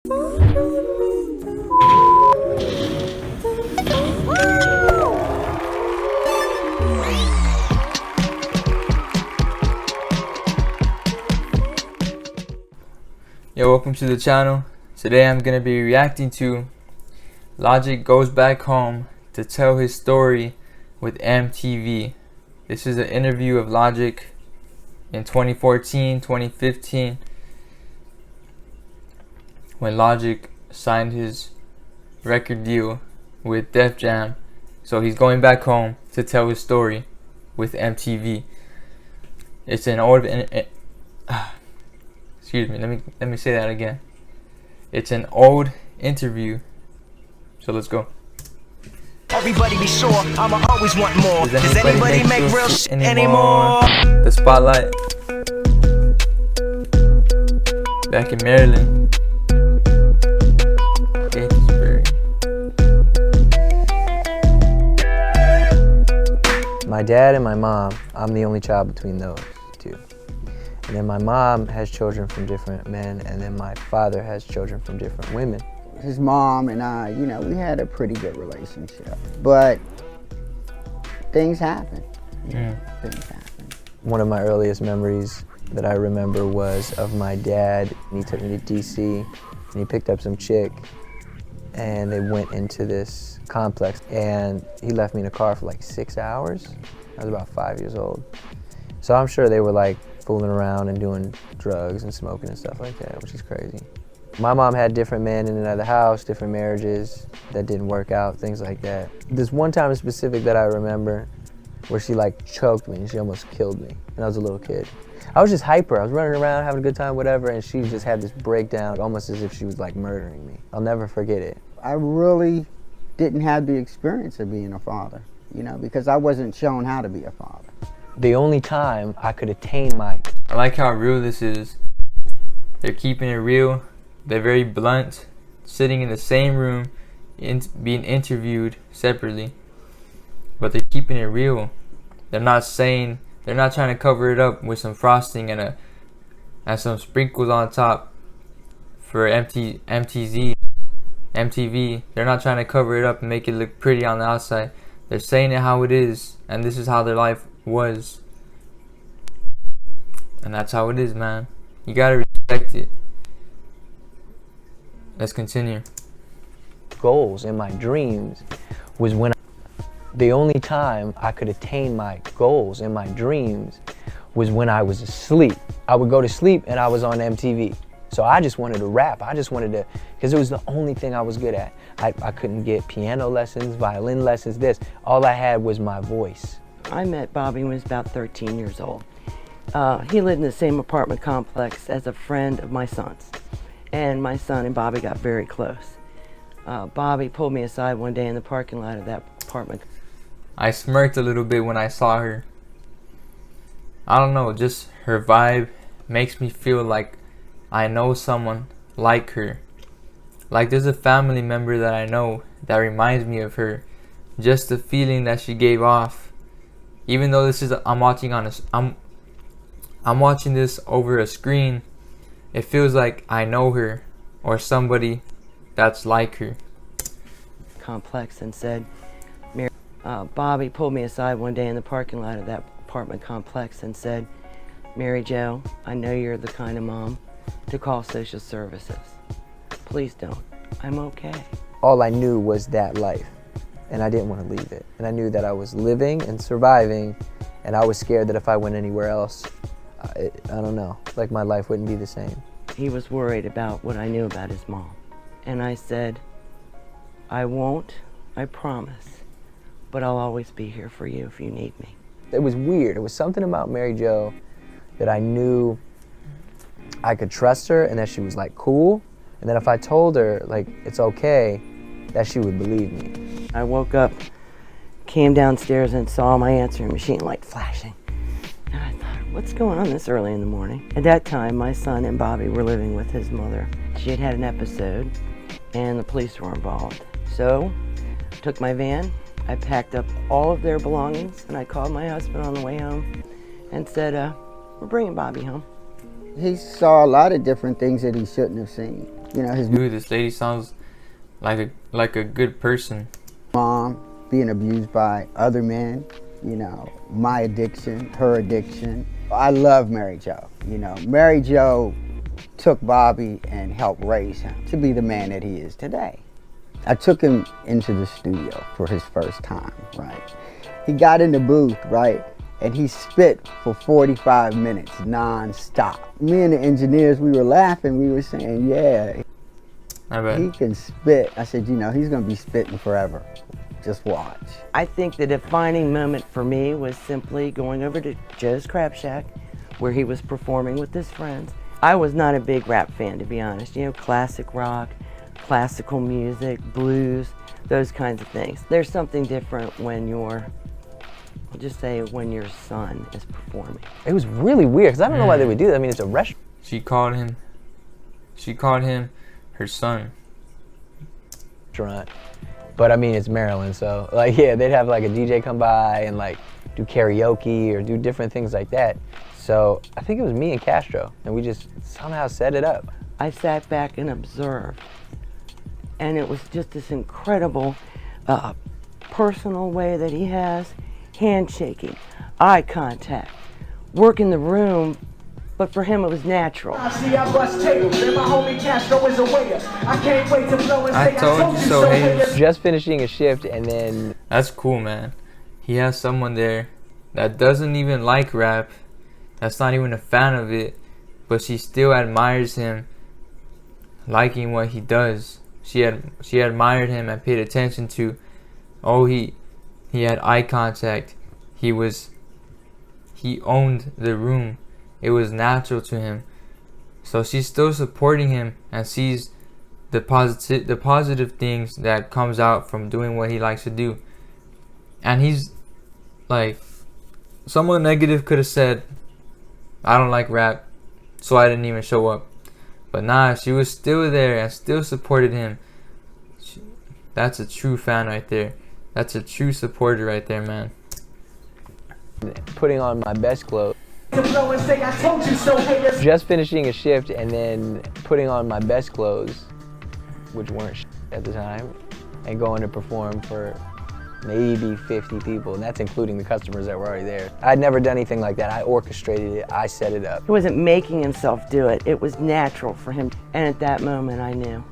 Yo, welcome to the channel. Today I'm going to be reacting to Logic Goes Back Home to Tell His Story with MTV. This is an interview of Logic in 2014, 2015, when Logic signed his record deal with Def Jam. So he's going back home to tell his story with MTV. It's an old excuse me, let me say that again. It's an old interview. So let's go. Everybody be sure, I'ma always want more. Does anybody make real shit anymore? The spotlight. Back in Maryland. My dad and my mom, I'm the only child between those two. And then my mom has children from different men, and then my father has children from different women. His mom and I, you know, we had a pretty good relationship, but things happen. Things happen. One of my earliest memories that I remember was of my dad. He took me to DC, and he picked up some chick, and they went into this complex, and he left me in a car for like 6 hours. I was about 5 years old. So I'm sure they were like fooling around and doing drugs and smoking and stuff like that, which is crazy. My mom had different men in and out of the house, different marriages that didn't work out, things like that. This one time in specific that I remember where she like choked me and she almost killed me, and I was a little kid. I was just hyper, I was running around having a good time, whatever, and she just had this breakdown almost as if she was like murdering me. I'll never forget it. I really didn't have the experience of being a father, you know, because I wasn't shown how to be a father. The only time I could attain my... I like how real this is. They're keeping it real. They're very blunt, sitting in the same room, being interviewed separately, but they're keeping it real. They're not trying to cover it up with some frosting and some sprinkles on top for MTV. They're not trying to cover it up and make it look pretty on the outside. They're saying it how it is, and this is how their life was, and that's how it is, man. You gotta respect it. Let's continue. Goals and my dreams was when the only time I could attain my goals and my dreams was when I was asleep. I would go to sleep and I was on MTV. So I just wanted to rap. I just wanted to, because it was the only thing I was good at. I couldn't get piano lessons, violin lessons, this. All I had was my voice. I met Bobby when he was about 13 years old. He lived in the same apartment complex as a friend of my son's. And my son and Bobby got very close. Bobby pulled me aside one day in the parking lot of that apartment. I smirked a little bit when I saw her. I don't know, just her vibe makes me feel like I know someone like her. Like there's a family member that I know that reminds me of her. Just the feeling that she gave off. Even though this is I'm watching this over a screen, it feels like I know her or somebody that's like her. Complex and said, Bobby pulled me aside one day in the parking lot of that apartment complex and said, "Mary Jo, I know you're the kind of mom to call social services. Please don't. I'm okay." All I knew was that life, and I didn't want to leave it. And I knew that I was living and surviving, and I was scared that if I went anywhere else, I don't know, like my life wouldn't be the same. He was worried about what I knew about his mom. And I said, "I won't, I promise, but I'll always be here for you if you need me." It was weird. It was something about Mary Jo that I knew I could trust her and that she was like cool, and that if I told her like it's okay, that she would believe me. I woke up, came downstairs and saw my answering machine light flashing. And I thought, what's going on this early in the morning? At that time, my son and Bobby were living with his mother. She had had an episode and the police were involved. So I took my van, I packed up all of their belongings, and I called my husband on the way home and said, we're bringing Bobby home. He saw a lot of different things that he shouldn't have seen. You know, his Dude, this lady sounds like a good person. mom being abused by other men, you know, my addiction, her addiction. I love Mary Jo. You know, Mary Jo took Bobby and helped raise him to be the man that he is today. I took him into the studio for his first time, right? He got in the booth, right? And he spit for 45 minutes non-stop. Me and the engineers, we were laughing. We were saying, yeah, I bet. he can spit. I said, you know, he's going to be spitting forever. Just watch. I think the defining moment for me was simply going over to Joe's Crab Shack, where he was performing with his friends. I was not a big rap fan, to be honest. You know, classic rock, classical music, blues, those kinds of things. There's something different when I'll just say when your son is performing. It was really weird because I don't know why they would do that. I mean, it's a restaurant. She called him her son. But I mean, it's Maryland, so like, yeah, they'd have like a DJ come by and like do karaoke or do different things like that. So I think it was me and Castro, and we just somehow set it up. I sat back and observed, and it was just this incredible personal way that he has, handshaking, eye contact, work in the room, but for him it was natural. I told you so, haters. Just finishing a shift, and then That's cool, man. He has someone there that doesn't even like rap, that's not even a fan of it, but she still admires him, liking what he does. She admired him and paid attention to. Oh, he had eye contact. He owned the room. It was natural to him. So she's still supporting him and sees the positive things that comes out from doing what he likes to do. And he's like, someone negative could have said, I don't like rap, so I didn't even show up. But nah, she was still there and still supported him. That's a true fan right there. That's a true supporter right there, man. putting on my best clothes. Just finishing a shift and then putting on my best clothes, which weren't at the time, and going to perform for maybe 50 people, and that's including the customers that were already there. I'd never done anything like that. I orchestrated it, I set it up. He wasn't making himself do it. It was natural for him. And at that moment, I knew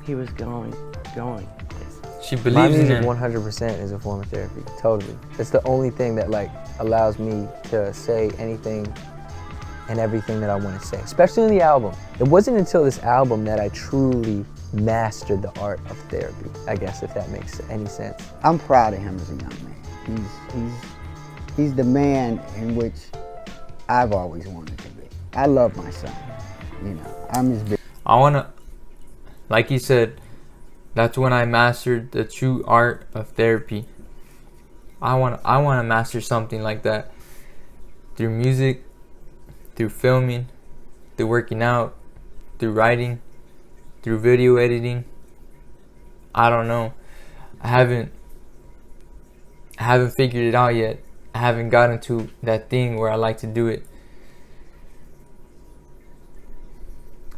he was going. She My believes in music him. 100% is a form of therapy, totally. It's the only thing that like allows me to say anything and everything that I want to say, especially in the album. It wasn't until this album that I truly mastered the art of therapy, I guess, if that makes any sense. I'm proud of him as a young man. He's the man in which I've always wanted to be. I love my son. You know, I'm his big. I wanna, like he said, that's when I mastered the true art of therapy. I wanna master something like that through music, through filming, through working out, through writing, through video editing. I don't know. I haven't figured it out yet. I haven't gotten to that thing where I like to do it.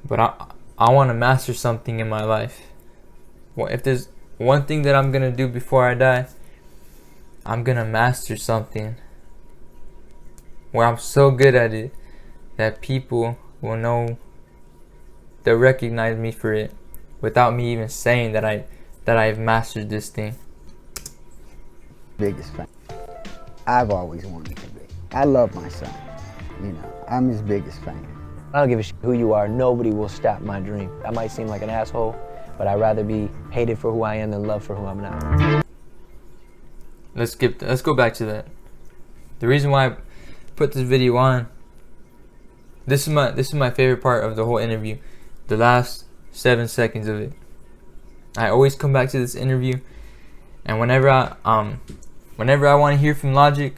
But I want to master something in my life. Well, if there's one thing that I'm going to do before I die, I'm going to master something where I'm so good at it that people will know, they'll recognize me for it without me even saying that I've mastered this thing. Biggest fan. I've always wanted to be. I love my son. You know, I'm his biggest fan. I don't give a shit who you are. Nobody will stop my dream. I might seem like an asshole, but I'd rather be hated for who I am than loved for who I'm not. Let's go back to that. The reason why I put this video on, this is my favorite part of the whole interview, the last 7 seconds of it. I always come back to this interview, and whenever I want to hear from Logic,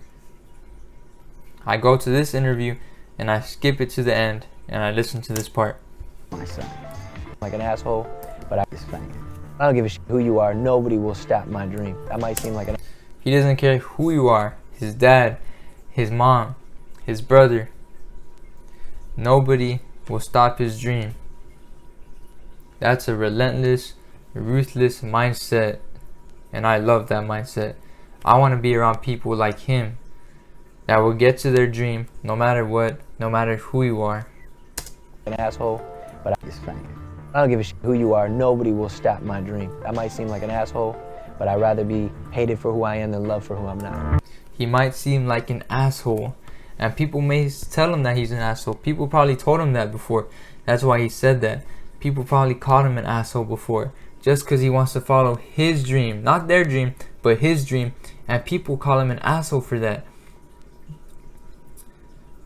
I go to this interview and I skip it to the end and I listen to this part. My son. Like an asshole, but His fan. I don't give a shit who you are. Nobody will stop my dream. I might seem like an. He doesn't care who you are, his dad, his mom, his brother. Nobody will stop his dream. That's a relentless, ruthless mindset, and I love that mindset. I want to be around people like him that will get to their dream no matter what, no matter who you are. An asshole, but It's fine. I don't give a shit who you are. Nobody will stop my dream. I might seem like an asshole, but I'd rather be hated for who I am than loved for who I'm not. He might seem like an asshole, and people may tell him that he's an asshole. People probably told him that before. That's why he said that. People probably called him an asshole before, just because he wants to follow his dream, not their dream, but his dream, and people call him an asshole for that.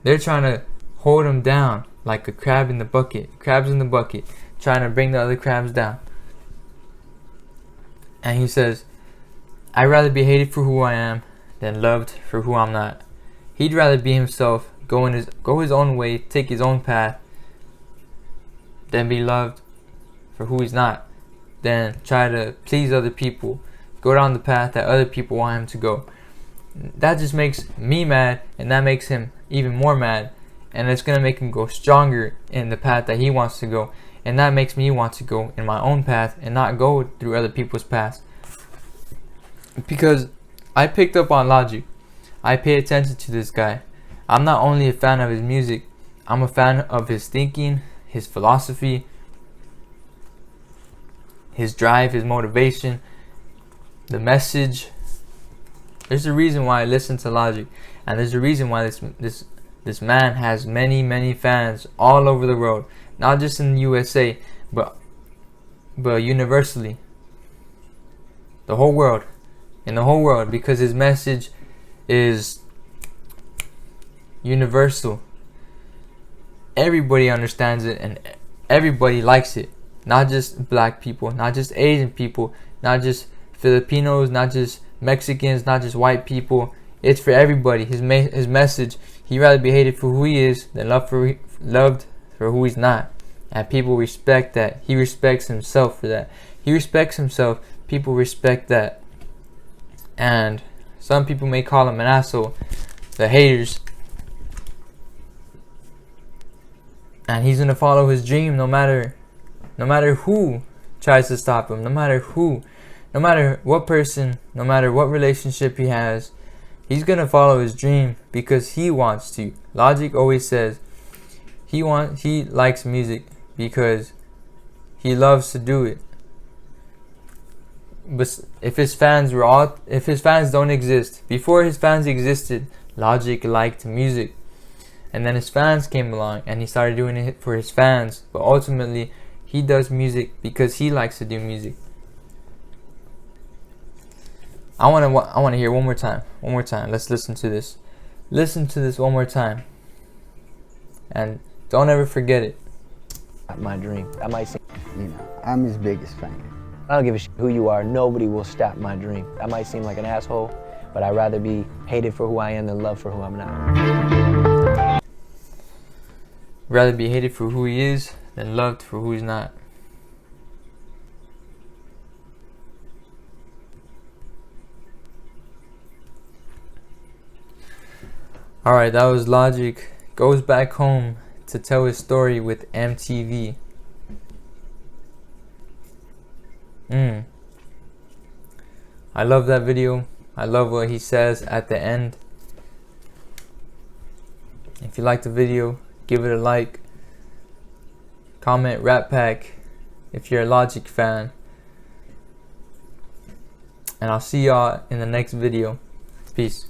They're trying to hold him down like a crab in the bucket. Crabs in the bucket, trying to bring the other crabs down. And he says, I'd rather be hated for who I am than loved for who I'm not. He'd rather be himself, go his own way, take his own path, than be loved for who he's not, than try to please other people, go down the path that other people want him to go. That just makes me mad, and that makes him even more mad, and it's gonna make him go stronger in the path that he wants to go, and that makes me want to go in my own path and not go through other people's paths. Because I picked up on Logic. I pay attention to this guy. I'm not only a fan of his music, I'm a fan of his thinking, his philosophy, his drive, his motivation, the message. There's a reason why I listen to Logic, and there's a reason why this man has many fans all over the world, not just in the USA, but universally, the whole world, in the whole world, because his message is universal. Everybody understands it and everybody likes it. Not just black people, not just Asian people, not just Filipinos, not just Mexicans, not just white people. It's for everybody. His message, he'd rather be hated for who he is than loved for who he's not. And people respect that. He respects himself for that. He respects himself. People respect that. And some people may call him an asshole, the haters. And he's gonna follow his dream no matter who tries to stop him, no matter what person, no matter what relationship he has. He's gonna follow his dream because he wants to. Logic always says he likes music because he loves to do it. But if his fans don't exist, before his fans existed, Logic liked music. And then his fans came along and he started doing it for his fans. But ultimately, he does music because he likes to do music. I want to hear one more time. Let's listen to this. Listen to this one more time. And don't ever forget it. My dream. I might seem, I'm his biggest fan. I don't give a shit who you are. Nobody will stop my dream. I might seem like an asshole, but I'd rather be hated for who I am than loved for who I'm not. Rather be hated for who he is than loved for who he's not. Alright, that was Logic. Goes back home to tell his story with MTV. I love that video. I love what he says at the end. If you like the video, give it a like. Comment Rat Pack if you're a Logic fan. And I'll see y'all in the next video. Peace.